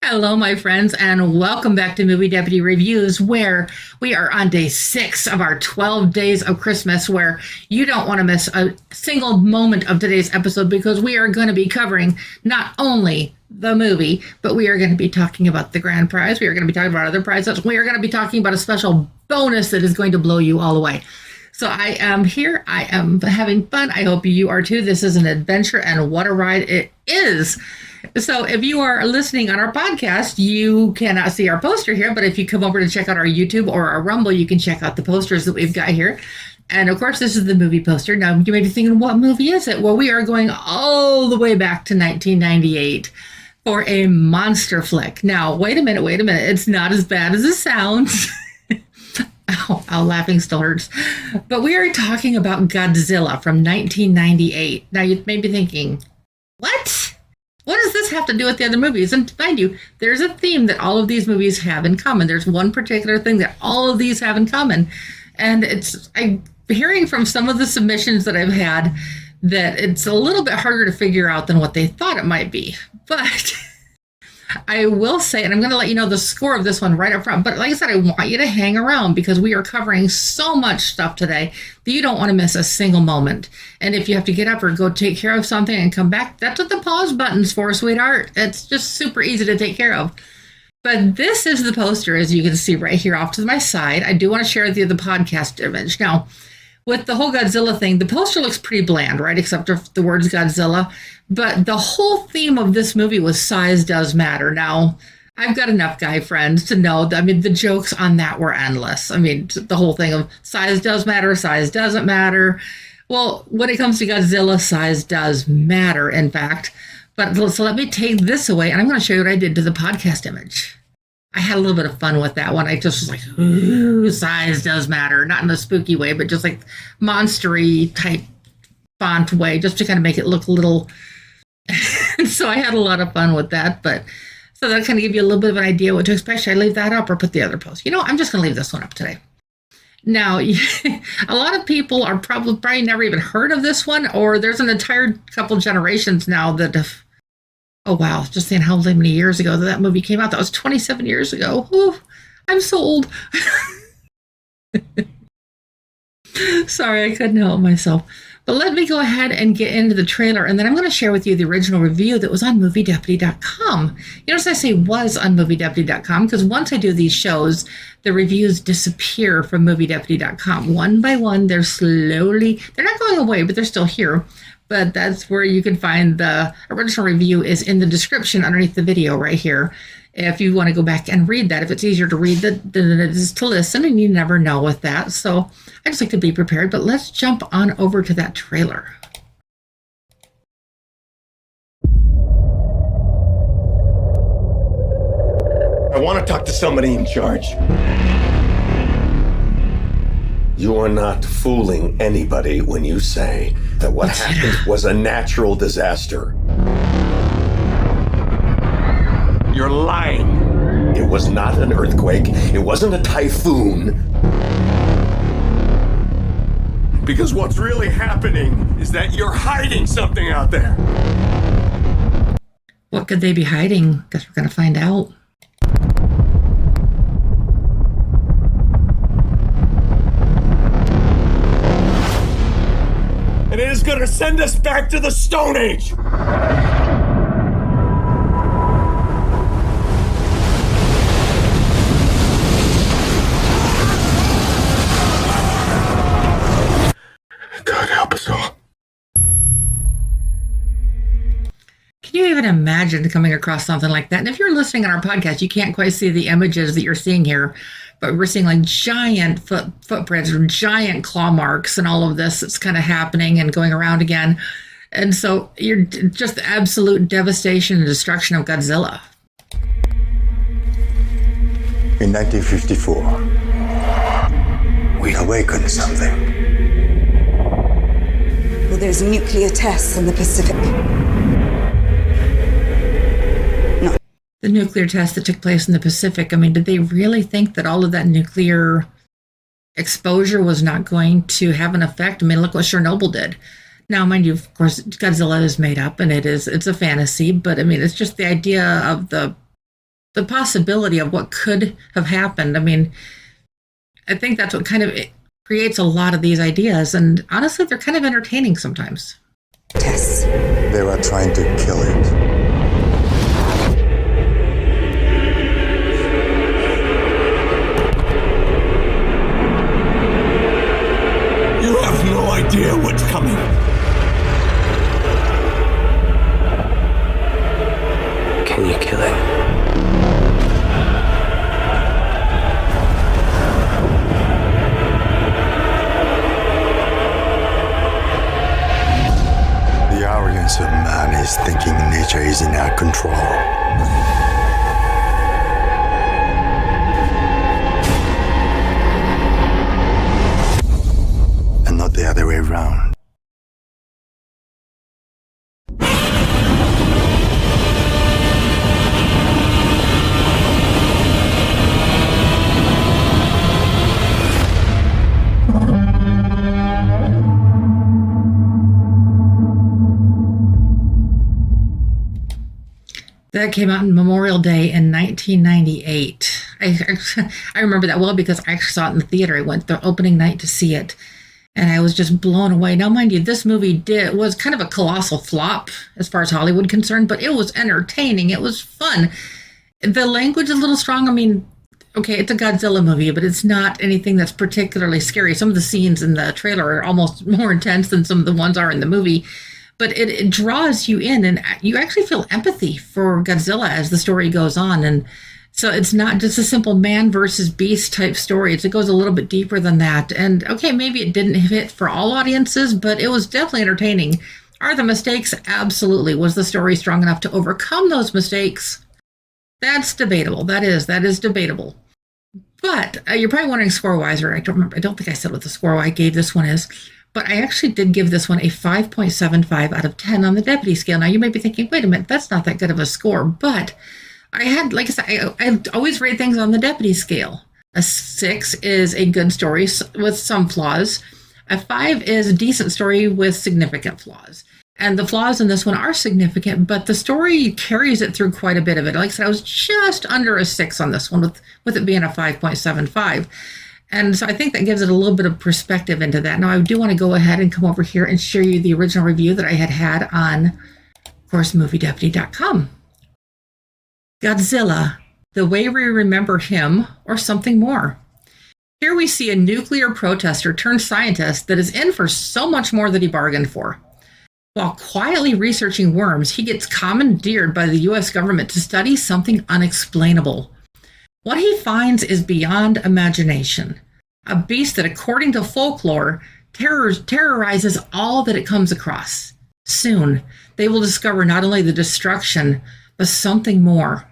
Hello, my friends, and welcome back to Movie Deputy Reviews, where we are on day 6 of our 12 days of Christmas, where you don't want to miss a single moment of today's episode because we are going to be covering not only the movie, but we are going to be talking about the grand prize. We are going to be talking about other prizes. We are going to be talking about a special bonus that is going to blow you all away. So I am here. I am having fun. I hope you are too. This is an adventure, and what a ride it is. So if you are listening on our podcast, you cannot see our poster here, but if you come over to check out our YouTube or our Rumble, you can check out the posters that we've got here. And of course, this is the movie poster. Now, you may be thinking, what movie is it? Well, we are going all the way back to 1998 for a monster flick. Now, wait a minute. It's not as bad as it sounds. Ow, laughing still hurts. But we are talking about Godzilla from 1998. Now, you may be thinking, what? What does this have to do with the other movies? And mind you, there's a theme that all of these movies have in common. There's one particular thing that all of these have in common. And I'm hearing from some of the submissions that I've had that it's a little bit harder to figure out than what they thought it might be. But I will say, and I'm going to let you know the score of this one right up front, but like I said, I want you to hang around because we are covering so much stuff today that you don't want to miss a single moment. And if you have to get up or go take care of something and come back, that's what the pause button's for, sweetheart. It's just super easy to take care of. But this is the poster, as you can see right here off to my side. I do want to share with you the podcast image. Now, with the whole Godzilla thing, the poster looks pretty bland, right? Except for the words Godzilla. But the whole theme of this movie was size does matter. Now, I've got enough guy friends to know that, the jokes on that were endless. The whole thing of size does matter, size doesn't matter. Well, when it comes to Godzilla, size does matter, in fact. But so let me take this away, and I'm going to show you what I did to the podcast image. I had a little bit of fun with that one. I just was like, ooh, size does matter. Not in a spooky way, but just like monstery type font way, just to kind of make it look a little. So I had a lot of fun with that. But so that kind of give you a little bit of an idea what to expect. Should I leave that up or put the other post? I'm just going to leave this one up today. Now, a lot of people are probably never even heard of this one, or there's an entire couple generations now that have. Oh, wow. Just saying how many years ago that movie came out. That was 27 years ago. Ooh, I'm so old. Sorry, I couldn't help myself. But let me go ahead and get into the trailer, and then I'm going to share with you the original review that was on MovieDeputy.com. Notice I say was on MovieDeputy.com because once I do these shows, the reviews disappear from MovieDeputy.com. One by one, they're not going away, but they're still here. But that's where you can find the original review is in the description underneath the video right here. If you want to go back and read that, if it's easier to read than it is to listen, and you never know with that. So I just like to be prepared, but let's jump on over to that trailer. I want to talk to somebody in charge. You are not fooling anybody when you say that what happened was a natural disaster. You're lying. It was not an earthquake. It wasn't a typhoon. Because what's really happening is that you're hiding something out there. What could they be hiding? Guess we're going to find out. And it is going to send us back to the Stone Age. God help us all. Can you even imagine coming across something like that? And if you're listening on our podcast, you can't quite see the images that you're seeing here, but we're seeing like giant footprints or giant claw marks and all of this that's kind of happening and going around again. And so you're just the absolute devastation and destruction of Godzilla. In 1954, we awakened something. Well, there's nuclear tests in the Pacific. The nuclear test that took place in the Pacific, did they really think that all of that nuclear exposure was not going to have an effect? Look what Chernobyl did. Now, mind you, of course, Godzilla is made up and it's a fantasy, but it's just the idea of the the possibility of what could have happened. I mean, I think that's what kind of it creates a lot of these ideas, and honestly, they're kind of entertaining sometimes. Tess. They were trying to kill it. You have no idea what's coming. Can you kill it? The arrogance of man is thinking nature is in our control. And not the other way around. That came out on Memorial Day in 1998. I remember that well because I actually saw it in the theater. I went the opening night to see it, and I was just blown away. Now, mind you, this movie was kind of a colossal flop as far as Hollywood concerned, but it was entertaining. It was fun. The language is a little strong. I mean, okay, it's a Godzilla movie, but it's not anything that's particularly scary. Some of the scenes in the trailer are almost more intense than some of the ones are in the movie. But it draws you in, and you actually feel empathy for Godzilla as the story goes on. And so it's not just a simple man versus beast type story. It goes a little bit deeper than that. And okay, maybe it didn't hit for all audiences, but it was definitely entertaining. Are the mistakes? Absolutely. Was the story strong enough to overcome those mistakes? That's debatable. That is debatable. But you're probably wondering score-wise, or I don't think I said what the score I gave this one is. But I actually did give this one a 5.75 out of 10 on the deputy scale. Now, you may be thinking, wait a minute, that's not that good of a score. But I had, like I said, I always rate things on the deputy scale. A 6 is a good story with some flaws. A 5 is a decent story with significant flaws. And the flaws in this one are significant, but the story carries it through quite a bit of it. Like I said, I was just under a 6 on this one with it being a 5.75. And so I think that gives it a little bit of perspective into that. Now, I do want to go ahead and come over here and share you the original review that I had on, of course, MovieDeputy.com. Godzilla, the way we remember him, or something more. Here we see a nuclear protester turned scientist that is in for so much more than he bargained for. While quietly researching worms, he gets commandeered by the U.S. government to study something unexplainable. What he finds is beyond imagination, a beast that, according to folklore, terrorizes all that it comes across. Soon, they will discover not only the destruction, but something more.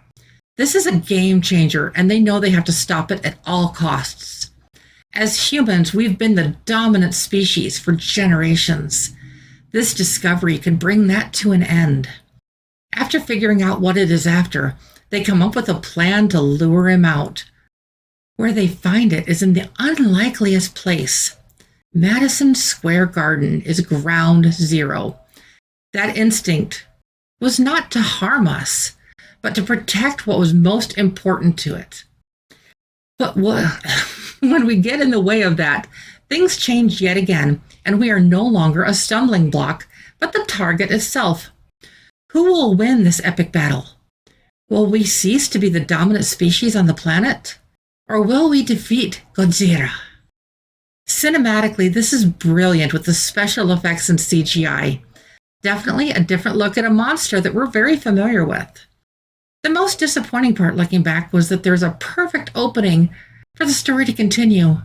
This is a game changer, and they know they have to stop it at all costs. As humans, we've been the dominant species for generations. This discovery could bring that to an end. After figuring out what it is after, they come up with a plan to lure him out. Where they find it is in the unlikeliest place. Madison Square Garden is ground zero. That instinct was not to harm us, but to protect what was most important to it. But when we get in the way of that, things change yet again, and we are no longer a stumbling block, but the target itself. Who will win this epic battle? Will we cease to be the dominant species on the planet? Or will we defeat Godzilla? Cinematically, this is brilliant with the special effects and CGI. Definitely a different look at a monster that we're very familiar with. The most disappointing part looking back was that there's a perfect opening for the story to continue.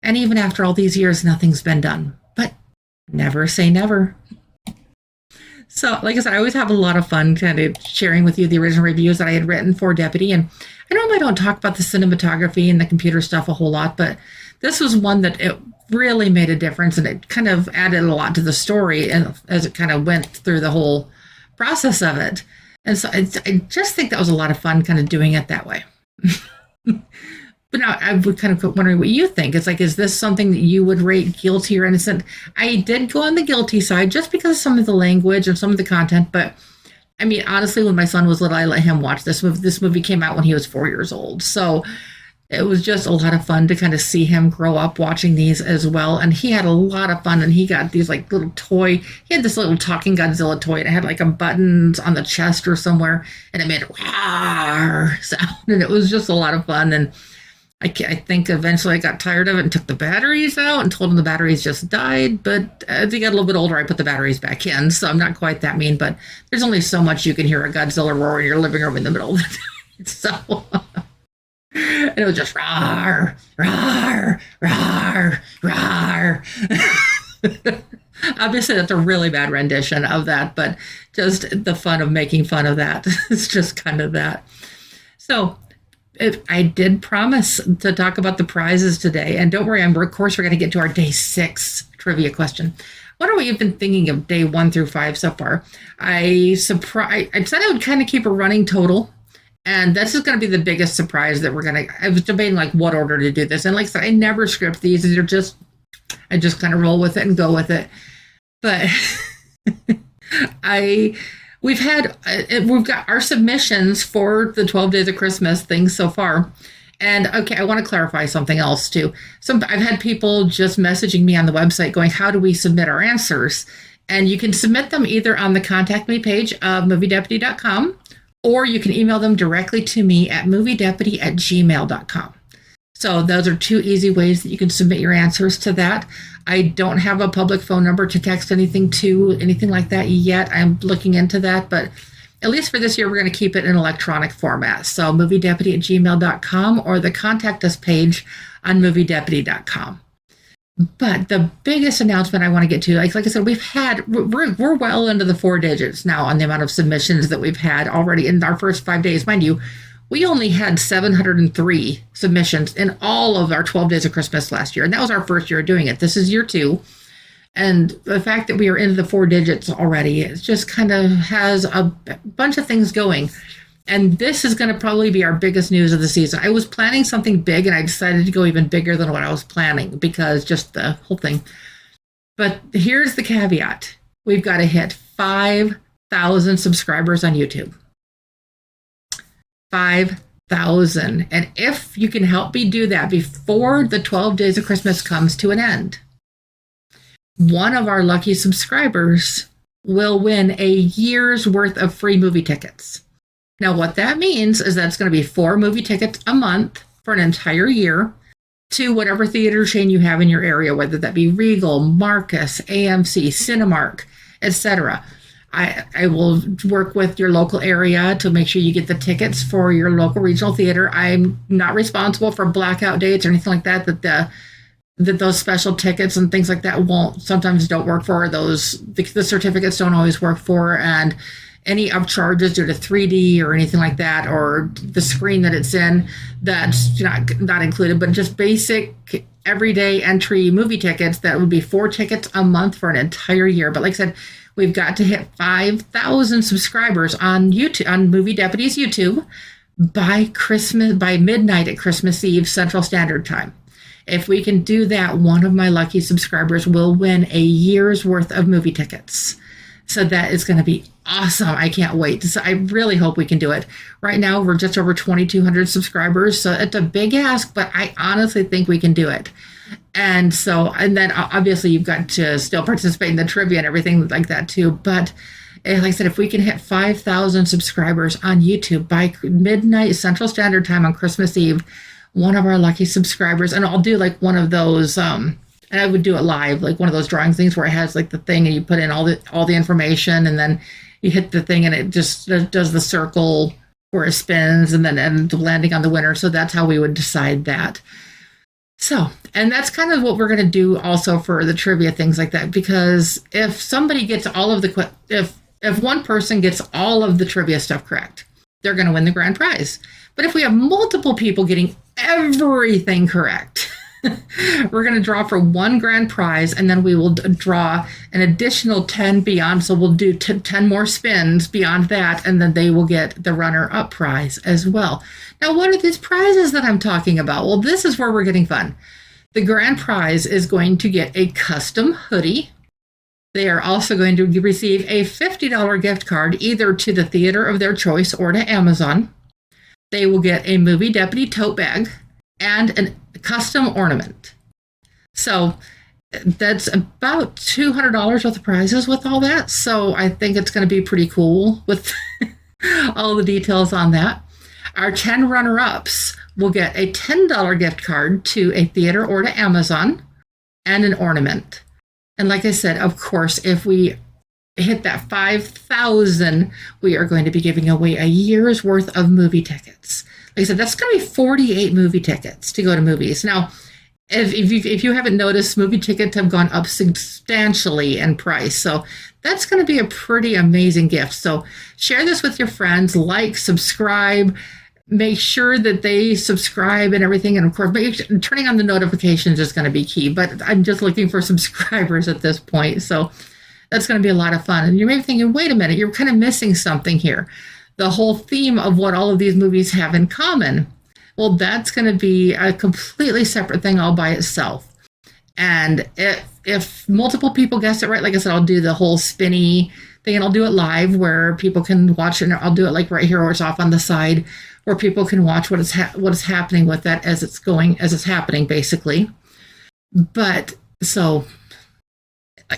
And even after all these years, nothing's been done. But never say never. So, like I said, I always have a lot of fun kind of sharing with you the original reviews that I had written for Deputy. And I normally don't talk about the cinematography and the computer stuff a whole lot, but this was one that it really made a difference, and it kind of added a lot to the story and as it kind of went through the whole process of it. And so I just think that was a lot of fun kind of doing it that way. But now I would kind of wondering what you think. It's like, is this something that you would rate guilty or innocent? I did go on the guilty side just because of some of the language and some of the content, but I mean, honestly, when my son was little, I let him watch this movie. This movie came out when he was 4 years old. So it was just a lot of fun to kind of see him grow up watching these as well. And he had a lot of fun. And he got these like little toy. He had this little talking Godzilla toy. And it had like a buttons on the chest or somewhere. And it made a rawr sound. And it was just a lot of fun. And I think eventually I got tired of it and took the batteries out and told him the batteries just died. But as he got a little bit older, I put the batteries back in. So I'm not quite that mean. But there's only so much you can hear a Godzilla roar in your living room in the middle of the night. So... and it was just rawr, rawr, rawr, rawr. Obviously, that's a really bad rendition of that, but just the fun of making fun of that. It's just kind of that. So I did promise to talk about the prizes today. And don't worry, of course, we're going to get to our day 6 trivia question. What are we even thinking of day 1 through 5 so far? I said I would kind of keep a running total. And this is going to be the biggest surprise that I was debating like what order to do this. And like I said, I never script these. I just kind of roll with it and go with it. But we've got our submissions for the 12 Days of Christmas things so far. And okay, I want to clarify something else too. I've had people just messaging me on the website going, how do we submit our answers? And you can submit them either on the contact me page of moviedeputy.com, or you can email them directly to me at moviedeputy@gmail.com. So those are 2 easy ways that you can submit your answers to that. I don't have a public phone number to text anything like that yet. I'm looking into that, but at least for this year, we're going to keep it in electronic format. So moviedeputy@gmail.com or the contact us page on moviedeputy.com. But the biggest announcement I want to get to, like I said, we're well into the 4 digits now on the amount of submissions that we've had already in our first 5 days. Mind you, we only had 703 submissions in all of our 12 Days of Christmas last year. And that was our first year doing it. This is year 2. And the fact that we are into the 4 digits already, it just kind of has a bunch of things going. And this is going to probably be our biggest news of the season. I was planning something big, and I decided to go even bigger than what I was planning because just the whole thing. But here's the caveat. We've got to hit 5,000 subscribers on YouTube. 5,000. And if you can help me do that before the 12 Days of Christmas comes to an end, one of our lucky subscribers will win a year's worth of free movie tickets. Now, what that means is that's going to be 4 movie tickets a month for an entire year to whatever theater chain you have in your area, whether that be Regal, Marcus, AMC, Cinemark, etc. I will work with your local area to make sure you get the tickets for your local regional theater. I'm not responsible for blackout dates or anything like that, that those special tickets and things like that sometimes don't work for those. The certificates don't always work for, and any upcharges due to 3D or anything like that, or the screen that it's in, that's not included, but just basic everyday entry movie tickets, that would be 4 tickets a month for an entire year. But like I said, we've got to hit 5,000 subscribers on YouTube, on Movie Deputy's YouTube by midnight at Christmas Eve Central Standard Time. If we can do that, one of my lucky subscribers will win a year's worth of movie tickets. So that is going to be awesome. I can't wait. So I really hope we can do it. Right now, we're just over 2,200 subscribers. So it's a big ask, but I honestly think we can do it. And then obviously you've got to still participate in the trivia and everything like that too. But like I said, if we can hit 5,000 subscribers on YouTube by midnight Central Standard Time on Christmas Eve, one of our lucky subscribers, and I'll do like one of those, and I would do it live, like one of those drawing things where it has like the thing and you put in all the information, and then you hit the thing and it just does the circle where it spins and then ends up landing on the winner. So that's how we would decide that. So, and that's kind of what we're going to do also for the trivia, things like that, because if somebody gets all of if one person gets all of the trivia stuff correct, they're going to win the grand prize. But if we have multiple people getting everything correct, we're going to draw for one grand prize, and then we will draw an additional 10 beyond. So we'll do 10 more spins beyond that, and then they will get the runner-up prize as well. Now, what are these prizes that I'm talking about? Well, this is where we're getting fun. The grand prize is going to get a custom hoodie They are also going to receive a $50 gift card either to the theater of their choice or to Amazon. They will get a Movie Deputy tote bag and a custom ornament. So that's about $200 worth of prizes with all that. So I think it's going to be pretty cool with all the details on that. Our 10 runner-ups will get a $10 gift card to a theater or to Amazon and an ornament. And like I said, of course, if we hit that 5,000, we are going to be giving away a year's worth of movie tickets. Like I said, that's going to be 48 movie tickets to go to movies. Now, if you haven't noticed, movie tickets have gone up substantially in price. So that's going to be a pretty amazing gift. So share this with your friends, like, subscribe, make sure that they subscribe and everything. And of course, turning on the notifications is going to be key. But I'm just looking for subscribers at this point. So that's going to be a lot of fun. And you may be thinking, wait a minute, you're kind of missing something here. The whole theme of what all of these movies have in common. Well, that's going to be a completely separate thing all by itself. And if multiple people guess it right, like I said, I'll do the whole spinny thing, and I'll do it live where people can watch it. And I'll do it like right here, or it's off on the side, where people can watch what is happening with that as it's happening, basically. But so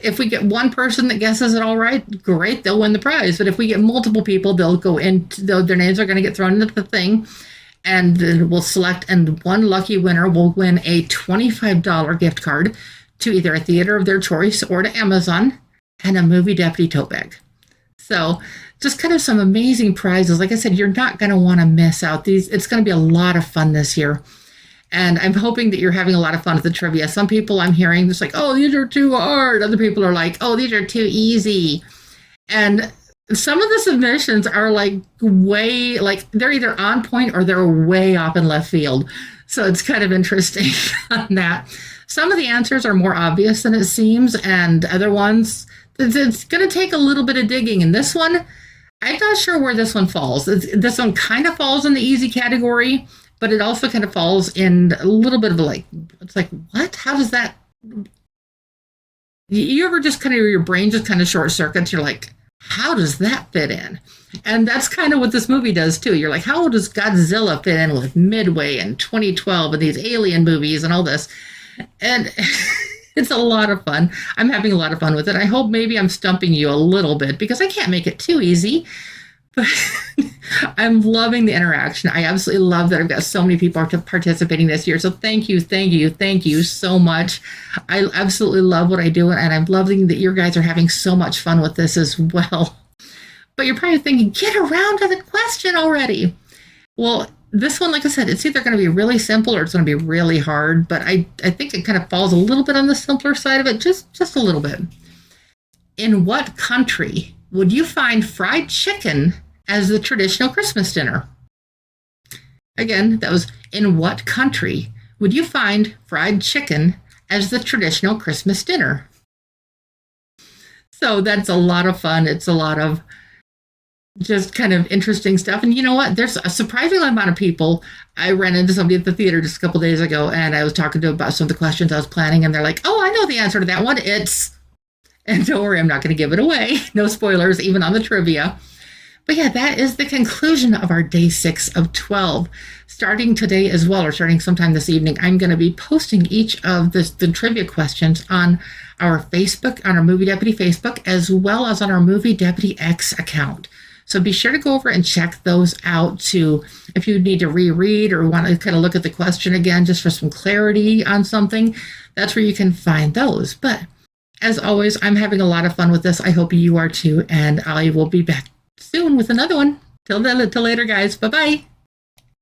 if we get one person that guesses it all right, great, they'll win the prize. But if we get multiple people, they'll go into their names are going to get thrown into the thing. And then we'll select, and one lucky winner will win a $25 gift card to either a theater of their choice or to Amazon and a Movie Deputy tote bag. So just kind of some amazing prizes. Like I said, you're not going to want to miss out. It's going to be a lot of fun this year. And I'm hoping that you're having a lot of fun with the trivia. Some people I'm hearing just like, oh, these are too hard. Other people are like, oh, these are too easy. And some of the submissions are way they're either on point or they're way off in left field. So it's kind of interesting on that. Some of the answers are more obvious than it seems, and other ones, it's going to take a little bit of digging. And this one, I'm not sure where this one falls. This one kind of falls in the easy category, but it also kind of falls in a little bit of it's like, what? How does that? You ever just kind of, your brain just kind of short circuits? You're like, how does that fit in? And that's kind of what this movie does too. You're like, how does Godzilla fit in with Midway and 2012 and these alien movies and all this? And it's a lot of fun. I'm having a lot of fun with it. I hope maybe I'm stumping you a little bit because I can't make it too easy. But I'm loving the interaction. I absolutely love that I've got so many people participating this year. So thank you so much. I absolutely love what I do, and I'm loving that you guys are having so much fun with this as well. But you're probably thinking, get around to the question already. Well, this one, like I said, it's either going to be really simple or it's going to be really hard. But I think it kind of falls a little bit on the simpler side of it, just a little bit. In what country would you find fried chicken as the traditional Christmas dinner? Again, that was, in what country would you find fried chicken as the traditional Christmas dinner? So that's a lot of fun. It's a lot of just kind of interesting stuff. And you know what? There's a surprising amount of people. I ran into somebody at the theater just a couple days ago, and I was talking to them about some of the questions I was planning, and they're like, oh, I know the answer to that one. And don't worry, I'm not going to give it away. No spoilers, even on the trivia. But yeah, that is the conclusion of our day 6 of 12. Starting today as well, or starting sometime this evening, I'm going to be posting each of the trivia questions on our Facebook, on our Movie Deputy Facebook, as well as on our Movie Deputy X account. So be sure to go over and check those out too. If you need to reread or want to kind of look at the question again, just for some clarity on something, that's where you can find those. But as always, I'm having a lot of fun with this. I hope you are too. And I will be back soon with another one. Till later, guys. Bye-bye.